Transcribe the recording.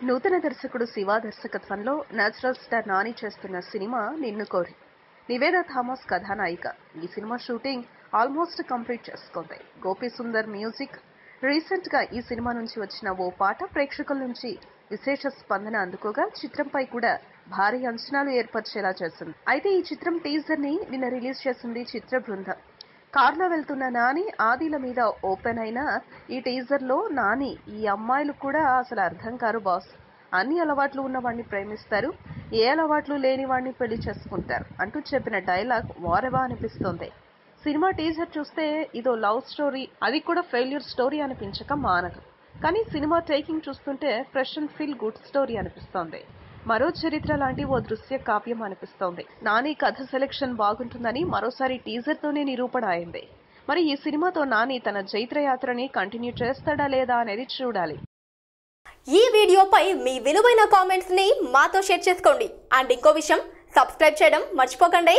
నూతన దర్శకుడు శివ దర్శకత్వంలో నేచురల్ స్టార్ నాని చేస్తున్న సినిమా నిన్ను కోరి. నివేద థామస్ కథానాయిక. ఈ సినిమా షూటింగ్ ఆల్మోస్ట్ కంప్లీట్ చేసుకుంది. గోపి సుందర్ మ్యూజిక్. రీసెంట్ గా ఈ సినిమా నుంచి వచ్చిన ఓ పాట ప్రేక్షకుల నుంచి విశేష స్పందన అందుకోగా చిత్రంపై కూడా భారీ అంచనాలు ఏర్పరిచేలా చేసింది. అయితే ఈ చిత్రం టీజర్ ని నిన్న రిలీజ్ చేసింది చిత్ర బృందం. కార్లో వెళ్తున్న నాని ఆదిల మీద ఓపెన్ అయిన ఈ టీజర్ లో నాని, ఈ అమ్మాయిలు కూడా అసలు అర్థం కారు బాస్, అన్ని అలవాట్లు ఉన్న వాడిని ప్రేమిస్తారు, ఏ అలవాట్లు లేని వాడిని పెళ్లి చేసుకుంటారు అంటూ చెప్పిన డైలాగ్ వారెవా అనిపిస్తోంది. సినిమా టీజర్ చూస్తే ఇదో లవ్ స్టోరీ, అది కూడా ఫెయిల్యూర్ స్టోరీ అనిపించక మానదు. కానీ సినిమా టేకింగ్ చూస్తుంటే fresh and feel good story అనిపిస్తోంది. మరో చరిత్ర లాంటి ఓ దృశ్య కావ్యం అనిపిస్తోంది. నాని కథ సెలెక్షన్ బాగుంటుందని మరోసారి టీజర్ తోనే నిరూపణ అయింది. మరి ఈ సినిమాతో నాని తన జైత్రయాత్రని కంటిన్యూ చేస్తాడా లేదా అనేది చూడాలి. ఈ వీడియోపై మీ విలువైన కామెంట్స్ ని మాతో షేర్ చేసుకోండి. అండ్ ఇంకో విషయం, సబ్స్క్రైబ్ చేయడం మర్చిపోకండి.